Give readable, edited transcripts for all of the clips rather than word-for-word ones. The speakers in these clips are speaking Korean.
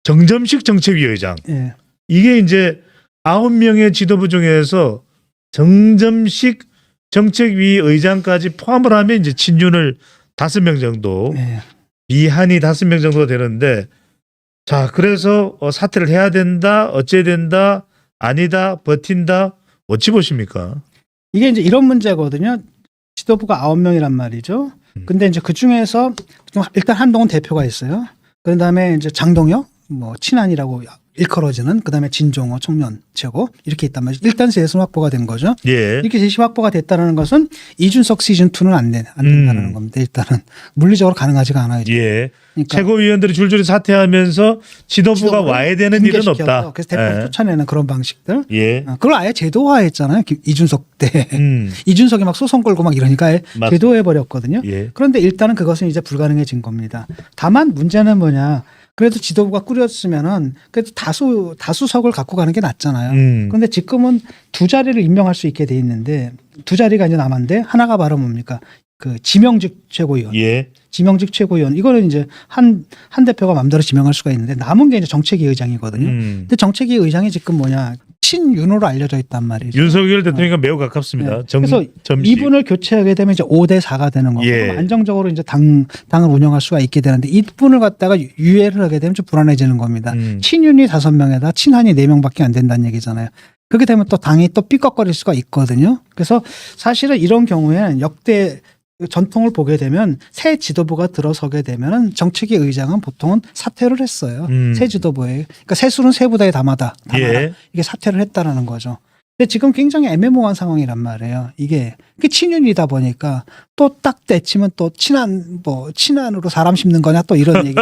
정점식 정책위 의장. 예. 이게 이제 9명의 지도부 중에서 정점식 정책위 의장까지 포함을 하면 이제 친윤을 5명 정도, 예. 비한이 5명 정도 되는데, 자, 그래서 사퇴를 해야 된다, 어째야 된다, 아니다, 버틴다, 어찌 보십니까? 이게 이제 이런 문제거든요. 지도부가 9명이란 말이죠. 근데 이제 그 중에서 일단 한동훈 대표가 있어요. 그 다음에 이제 장동혁, 뭐 친한이라고 일컬어지는, 그 다음에 진종호 청년 최고 이렇게 있단 말이죠. 일단 셋은 확보가 된 거죠. 예. 이렇게 셋이 확보가 됐다는 것은 이준석 시즌 2는 안 된다는 겁니다. 일단은 물리적으로 가능하지가 않아요. 예. 그러니까 최고위원들이 줄줄이 사퇴하면서 지도부가 지도부를 와야 되는 일은 붕괴시켜서 없다. 그래서 대표를 예. 쫓아내는 그런 방식들. 예. 그걸 아예 제도화했잖아요. 이준석 때. 이준석이 막 소송 걸고 막 이러니까 아예 맞습니다. 제도화해버렸거든요. 예. 그런데 일단은 그것은 이제 불가능해진 겁니다. 다만 문제는 뭐냐. 그래도 지도부가 꾸렸으면은 그래도 다수석을 갖고 가는 게 낫잖아요. 그런데 지금은 2자리를 임명할 수 있게 돼 있는데 2자리가 이제 남았는데 하나가 바로 뭡니까? 그 지명직 최고위원. 예. 지명직 최고위원. 이거는 이제 한 대표가 마음대로 지명할 수가 있는데 남은 게 이제 정책위 의장이거든요. 근데 정책위 의장이 지금 뭐냐. 친윤으로 알려져 있단 말이죠. 윤석열 대통령과 매우 가깝습니다. 네. 그래서 점식. 이분을 교체하게 되면 이제 5대 4가 되는 거고 예. 그럼 안정적으로 이제 당을 운영할 수가 있게 되는데 이분을 갖다가 유예를 하게 되면 좀 불안해지는 겁니다. 친윤이 5명에다 친한이 4명밖에 안 된다는 얘기잖아요. 그렇게 되면 또 당이 또 삐걱거릴 수가 있거든요. 그래서 사실은 이런 경우에는 역대 전통을 보게 되면 새 지도부가 들어서게 되면 정책위 의장은 보통은 사퇴를 했어요. 새 지도부에. 그러니까 세수는 새 부대에 담아라. 예. 이게 사퇴를 했다라는 거죠. 근데 지금 굉장히 애매모호한 상황이란 말이에요. 이게 친윤이다 보니까 또 딱 때치면 또 친한으로 사람 심는 거냐 또 이런 얘기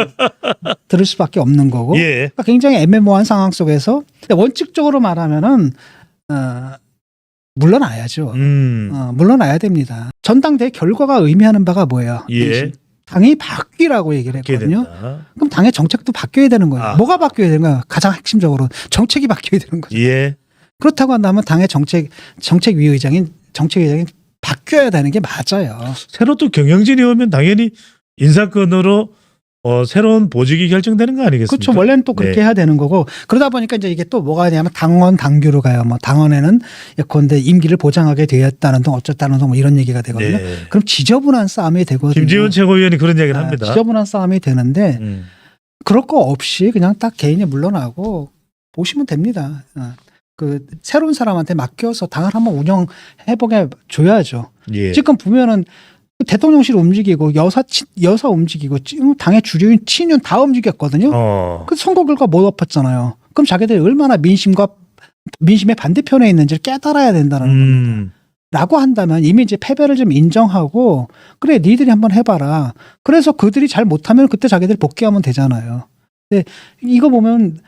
들을 수밖에 없는 거고. 예. 그러니까 굉장히 애매모호한 상황 속에서 원칙적으로 말하면은 물러나야죠. 물러나야 됩니다. 전당대회 결과가 의미하는 바가 뭐예요? 예. 당이 바뀌라고 얘기를 했거든요. 그럼 당의 정책도 바뀌어야 되는 거예요. 뭐가 바뀌어야 되는 거야? 가장 핵심적으로 정책이 바뀌어야 되는 거죠. 예. 그렇다고 한다면 당의 정책위 의장인 바뀌어야 되는 게 맞아요. 새로 또 경영진이 오면 당연히 인사권으로 새로운 보직이 결정되는 거 아니겠습니까? 그렇죠. 원래는 또 그렇게 네. 해야 되는 거고 그러다 보니까 이제 이게 또 뭐가 되냐면 당원 당규로 가요. 뭐 당원에는 예컨대 임기를 보장하게 되었다는 등 어쨌다는 등 뭐 이런 얘기가 되거든요. 네. 그럼 지저분한 싸움이 되거든요. 김지원 최고위원이 그런 이야기를 합니다. 지저분한 싸움이 되는데 그럴 거 없이 그냥 딱 개인이 물러나고 보시면 됩니다. 그 새로운 사람한테 맡겨서 당을 한번 운영해보게 줘야죠. 예. 지금 보면은 대통령실 움직이고 여사 움직이고 당의 주류인 친윤 다 움직였거든요. 그 선거 결과 못 엎었잖아요. 그럼 자기들이 얼마나 민심의 반대편에 있는지를 깨달아야 된다는 겁니다. 라고 한다면 이미 이제 패배를 좀 인정하고 그래 니들이 한번 해봐라. 그래서 그들이 잘 못하면 그때 자기들이 복귀하면 되잖아요. 근데 이거 보면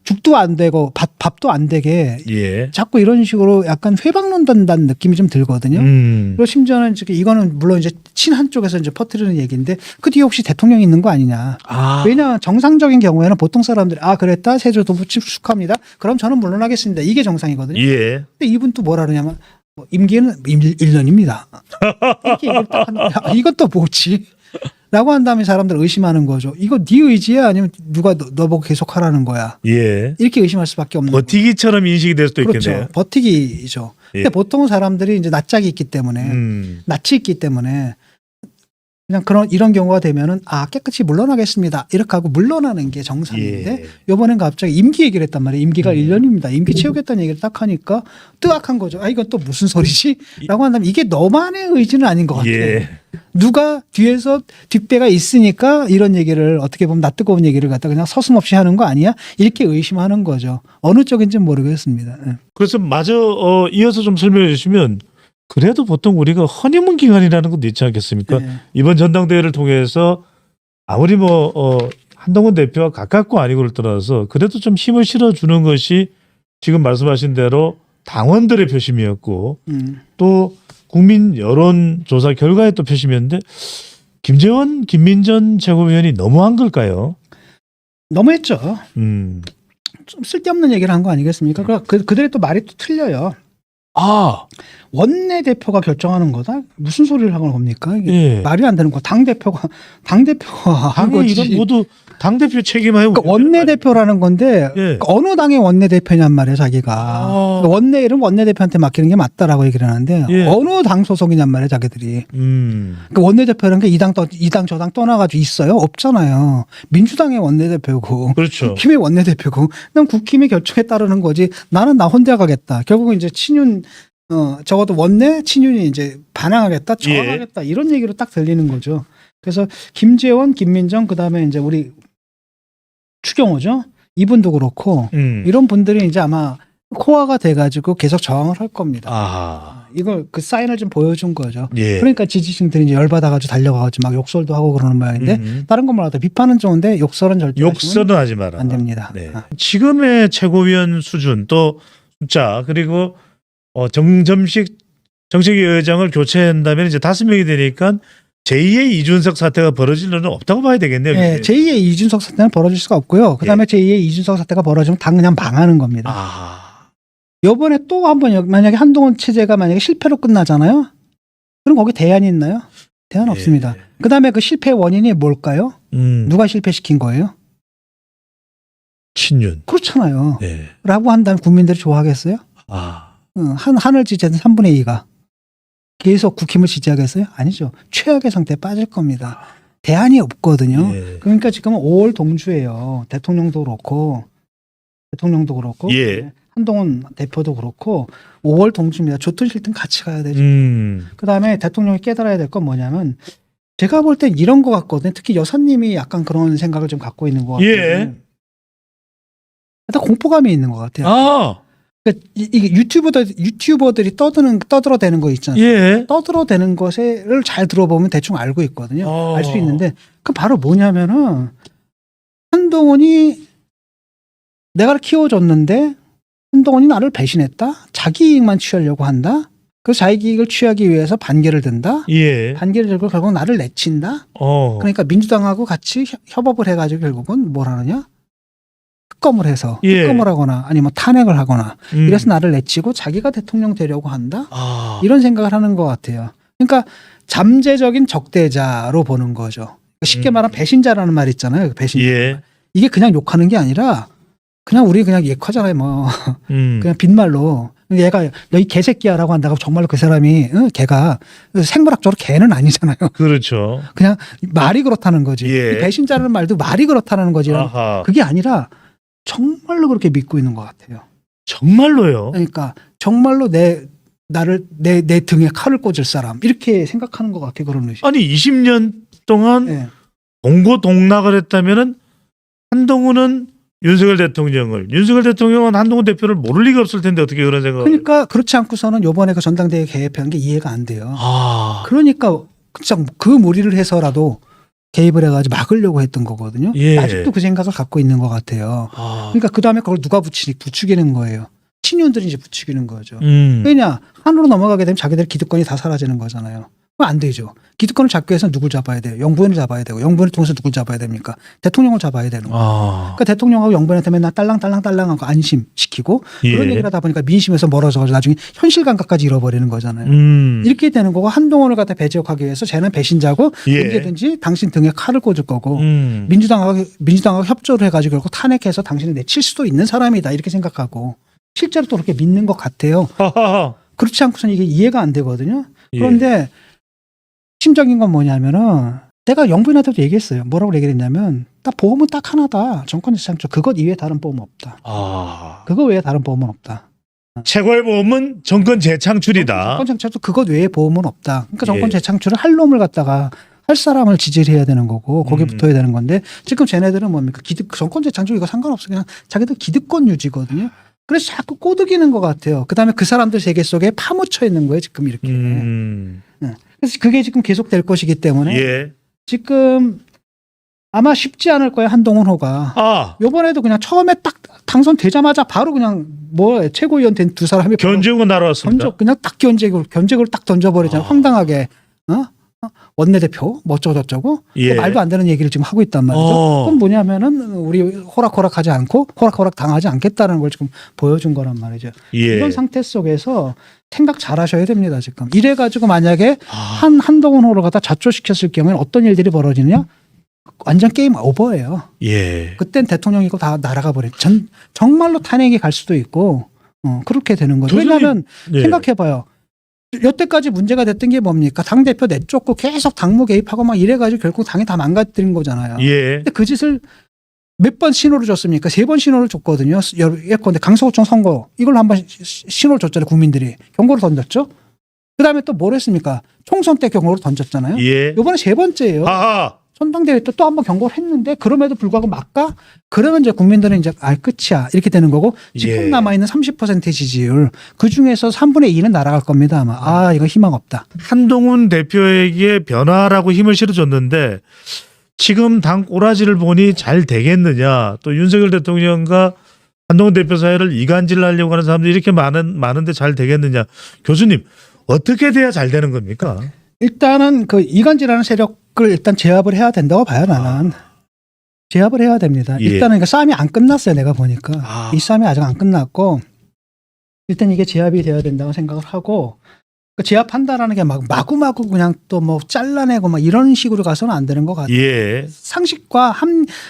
죽도 안 되고 밥도 안 되게 예. 자꾸 이런 식으로 약간 회방론 단다는 느낌이 좀 들거든요. 그리고 심지어는 이거는 물론 이제 친한 쪽에서 이제 퍼뜨리는 얘기인데 그 뒤에 혹시 대통령이 있는 거 아니냐. 왜냐 정상적인 경우에는 보통 사람들이 그랬다 세조도부 축하합니다. 그럼 저는 물러나겠습니다. 이게 정상이거든요. 예. 근데 이분 또 뭐라 그러냐면 임기는 1년입니다. 이렇게 얘기를 딱 하는 거야. 이건 또 뭐지? 라고 한 다음에 사람들 의심하는 거죠. 이거 네 의지야? 아니면 누가 너 보고 계속 하라는 거야? 예. 이렇게 의심할 수밖에 없는 거죠. 버티기처럼 인식이 될 수도 그렇죠. 있겠네요. 버티기죠. 예. 근데 보통은 사람들이 이제 낯짝이 있기 때문에 낯이 있기 때문에 그냥 이런 경우가 되면은 깨끗이 물러나겠습니다. 이렇게 하고 물러나는 게 정상인데 이번엔 갑자기 임기 얘기를 했단 말이에요. 임기가 1년입니다. 임기 채우겠다는 얘기를 딱 하니까 뜨악한 거죠. 이건 또 무슨 소리지? 라고 한다면 이게 너만의 의지는 아닌 것 같아요. 예. 누가 뒤에서 뒷배가 있으니까 이런 얘기를 어떻게 보면 낯뜨거운 얘기를 갖다 그냥 서슴없이 하는 거 아니야? 이렇게 의심하는 거죠. 어느 쪽인지는 모르겠습니다. 그래서 마저 이어서 좀 설명해 주시면 그래도 보통 우리가 허니문 기간이라는 것도 있지 않겠습니까? 네. 이번 전당대회를 통해서 아무리 한동훈 대표와 가깝고 아니고를 떠나서 그래도 좀 힘을 실어주는 것이 지금 말씀하신 대로 당원들의 표심이었고 또 국민 여론조사 결과의 또 표심이었는데 김민전 최고위원이 너무한 걸까요? 너무했죠. 좀 쓸데없는 얘기를 한 거 아니겠습니까? 그들의 또 말이 또 틀려요. 원내대표가 결정하는 거다? 무슨 소리를 하는 겁니까? 이게 예. 말이 안 되는 거. 당대표가 하는 당연히 거지. 이건 모두 당대표 책임하에 그러니까 원내대표라는 건데 예. 어느 당의 원내대표냔 말이에요, 자기가. 그러니까 원내 이름 원내대표한테 맡기는 게 맞다라고 얘기를 하는데 예. 어느 당 소속이냔 말이에요, 자기들이. 그러니까 원내대표라는 게 이 당 저 당 떠나가지고 있어요? 없잖아요. 민주당의 원내대표고 그렇죠. 국힘의 원내대표고 난 국힘의 결정에 따르는 거지. 나는 나 혼자 가겠다. 결국은 이제 친윤 적어도 원내 친윤이 이제 반항하겠다, 저항하겠다 이런 얘기로 딱 들리는 거죠. 그래서 김재원, 김민정 그다음에 이제 우리 추경호죠. 이분도 그렇고 이런 분들이 이제 아마 코어가 돼가지고 계속 저항을 할 겁니다. 아. 이걸 그 사인을 좀 보여준 거죠. 예. 그러니까 지지층들이 이제 열받아가지고 달려가가지고 막 욕설도 하고 그러는 모양인데 다른 건 몰라도 비판은 좋은데 욕설은 절대 욕설은 하지 마라. 안 됩니다. 네. 지금의 최고위원 수준 또 숫자 그리고 정점식 정책위 의장을 교체한다면 이제 5명이 되니까 제2의 이준석 사태가 벌어질 일은 없다고 봐야 되겠네요. 네, 제2의 이준석 사태는 벌어질 수가 없고요. 그다음에 제2의 이준석 사태가 벌어지면 당 그냥 망하는 겁니다. 아. 이번에 또 한번 만약에 한동훈 체제가 만약에 실패로 끝나잖아요. 그럼 거기 대안이 있나요? 대안 없습니다. 그다음에 그 실패 원인이 뭘까요? 누가 실패시킨 거예요? 친윤. 그렇잖아요. 네. 라고 한다면 국민들이 좋아하겠어요? 아. 한을 지지하는 3분의 2가 계속 국힘을 지지하겠어요? 아니죠. 최악의 상태에 빠질 겁니다. 대안이 없거든요. 예. 그러니까 지금 5월 동주예요. 대통령도 그렇고 예. 한동훈 대표도 그렇고 5월 동주입니다. 좋든 싫든 같이 가야 되죠. 그다음에 대통령이 깨달아야 될 건 뭐냐면 제가 볼 땐 이런 것 같거든요. 특히 여사님이 약간 그런 생각을 좀 갖고 있는 것 같아요. 예. 일단 공포감이 있는 것 같아요. 아. 그러니까 이게 유튜버들이 떠들어대는 거 있잖아요. 예. 떠들어대는 것을 잘 들어보면 대충 알고 있거든요. 알 수 있는데 그 바로 뭐냐면은 한동훈이 내가 키워줬는데 한동훈이 나를 배신했다. 자기 이익만 취하려고 한다. 그래서 자기 이익을 취하기 위해서 반개를 든다. 예. 반개를 들고 결국 나를 내친다. 그러니까 민주당하고 같이 협업을 해가지고 결국은 뭘 하느냐? 특검을 해서 예. 특검을 하거나 아니면 탄핵을 하거나 이래서 나를 내치고 자기가 대통령 되려고 한다. 아. 이런 생각을 하는 것 같아요. 그러니까 잠재적인 적대자로 보는 거죠. 쉽게 말하면 배신자라는 말 있잖아요. 배신자. 예. 이게 그냥 욕하는 게 아니라 그냥 우리 그냥 예화잖아요. 뭐 그냥 빈말로 얘가 너 이 개새끼야라고 한다고 정말로 그 사람이 걔가 생물학적으로 개는 아니잖아요. 그렇죠. 그냥 말이 그렇다는 거지. 예. 이 배신자라는 말도 말이 그렇다는 거지. 아하. 그게 아니라 정말로 그렇게 믿고 있는 것 같아요. 정말로요. 그러니까 정말로 내 등에 칼을 꽂을 사람 이렇게 생각하는 것 같아요. 그런 의식. 아니 20년 동안 네. 동고동락을 했다면은 한동훈은 윤석열 대통령은 한동훈 대표를 모를 리가 없을 텐데 어떻게 그런 생각을? 그러니까 그렇지 않고서는 요번에 그 전당대회 개입한 게 이해가 안 돼요. 아. 그러니까 진짜 그 무리를 해서라도 개입을 해가지고 막으려고 했던 거거든요. 예. 아직도 그 생각을 갖고 있는 것 같아요. 아. 그러니까 그 다음에 그걸 누가 부추기는 거예요. 친윤들이 이제 부추기는 거죠. 음. 왜냐 한으로 넘어가게 되면 자기들 기득권이 다 사라지는 거잖아요. 그럼 안 되죠. 기득권을 잡기 위해서는 누굴 잡아야 돼요? 영부인을 잡아야 되고 영부인을 통해서 누굴 잡아야 됩니까? 대통령을 잡아야 되는 거예요. 아. 그러니까 대통령하고 영부인한테 맨날 딸랑딸랑하고 안심시키고 예. 그런 얘기를 하다 보니까 민심에서 멀어져가지고 나중에 현실 감각까지 잃어버리는 거잖아요. 이렇게 되는 거고 한동훈을 갖다 배제하기 위해서 쟤는 배신자고 예. 언제든지 당신 등에 칼을 꽂을 거고 민주당하고 협조를 해가지고 결국 탄핵해서 당신을 내칠 수도 있는 사람이다 이렇게 생각하고 실제로 또 그렇게 믿는 것 같아요. 하하하. 그렇지 않고서는 이게 이해가 안 되거든요. 예. 그런데 심적인 건 뭐냐면은 내가 영부인한테도 얘기했어요. 뭐라고 얘기를 했냐면 딱 보험은 딱 하나다. 정권재창조 그것 이외에 다른 보험은 없다. 아. 그거 외에 다른 보험은 없다. 최고의 보험은 정권 재창출이다. 정권 재창출도 그것 외에 보험은 없다. 그러니까 정권 예. 재창출을 할 놈을 갖다가 할 사람을 지지를 해야 되는 거고 거기에 붙어야 되는 건데 지금 쟤네들은 뭡니까? 정권 재창출 이거 상관없어. 그냥 자기들 기득권 유지거든요. 그래서 자꾸 꼬드기는 것 같아요. 그다음에 그 사람들 세계 속에 파묻혀 있는 거예요. 지금 이렇게. 그래서 그게 지금 계속될 것이기 때문에 예. 지금 아마 쉽지 않을 거예요. 한동훈호가. 아. 요번에도 그냥 처음에 딱 당선되자마자 바로 그냥 뭐 최고위원 된 두 사람이 견제고 날아왔습니다. 그냥 딱 견제구를 딱 던져버리잖아요. 황당하게. 원내대표 뭐 어쩌고저쩌고 예. 또 말도 안 되는 얘기를 지금 하고 있단 말이죠. 그건 뭐냐면은 우리 호락호락하지 않고 호락호락 당하지 않겠다는 걸 지금 보여준 거란 말이죠. 예. 이런 상태 속에서 생각 잘 하셔야 됩니다. 지금 이래가지고 만약에 한동훈 후보를 갖다 좌초시켰을 경우에는 어떤 일들이 벌어지느냐? 완전 게임 오버예요. 예. 그땐 대통령이고 다 날아가 버려. 정말로 탄핵이 갈 수도 있고 그렇게 되는 거죠. 교수님, 왜냐하면 예. 생각해봐요. 여태까지 문제가 됐던 게 뭡니까? 당대표 내쫓고 계속 당무 개입하고 막 이래가지고 결국 당이 다 망가뜨린 거잖아요. 예. 근데 그 짓을 몇 번 신호를 줬습니까? 3번 신호를 줬거든요. 예컨대 강서구청 선거 이걸 한번 신호를 줬잖아요. 국민들이 경고를 던졌죠. 그다음에 또 뭘 했습니까? 총선 때 경고를 던졌잖아요. 예. 이번에 3번째예요. 아하. 전당대회 때 또 한 번 경고를 했는데 그럼에도 불구하고 막가? 그러면 이제 국민들은 이제 끝이야 이렇게 되는 거고 지금 예. 남아있는 30% 지지율 그 중에서 3분의 2는 날아갈 겁니다 아마. 이거 희망 없다. 한동훈 대표에게 변화라고 힘을 실어줬는데 지금 당 꼬라지를 보니 잘 되겠느냐. 또 윤석열 대통령과 한동훈 대표 사이를 이간질하려고 하는 사람들이 이렇게 많은데 잘 되겠느냐. 교수님 어떻게 돼야 잘 되는 겁니까? 일단은 그 이간질하는 세력을 일단 제압을 해야 된다고 봐요 나는. 제압을 해야 됩니다. 예. 일단은 그 싸움이 안 끝났어요 내가 보니까. 이 싸움이 아직 안 끝났고 일단 이게 제압이 돼야 된다고 생각을 하고 그 제압한다라는 게 막 마구마구 그냥 또 뭐 잘라내고 막 이런 식으로 가서는 안 되는 것 같아요. 예. 상식과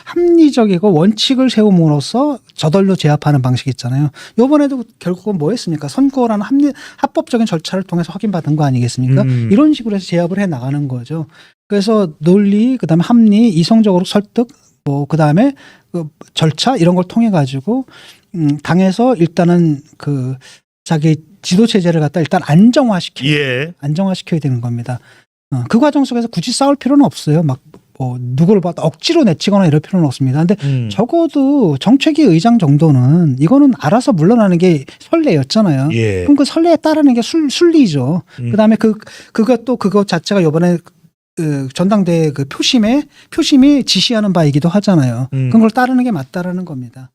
합리적이고 원칙을 세움으로써 저절로 제압하는 방식이 있잖아요. 이번에도 결국은 뭐 했습니까? 선거라는 합법적인 절차를 통해서 확인받은 거 아니겠습니까? 이런 식으로 해서 제압을 해 나가는 거죠. 그래서 논리, 그다음에 합리, 이성적으로 설득, 뭐 그다음에 그 절차 이런 걸 통해 가지고 당에서 일단은 그 자기 지도 체제를 갖다 일단 안정화시켜야 되는 겁니다. 그 과정 속에서 굳이 싸울 필요는 없어요. 막 뭐 누구를 봐 억지로 내치거나 이럴 필요는 없습니다. 근데 적어도 정책위 의장 정도는 이거는 알아서 물러나는 게 선례였잖아요. 예. 그럼 그 선례에 따르는 게 순리죠. 그다음에 그거 자체가 이번에 그 전당대회 그 표심이 지시하는 바이기도 하잖아요. 그런 걸 따르는 게 맞다라는 겁니다.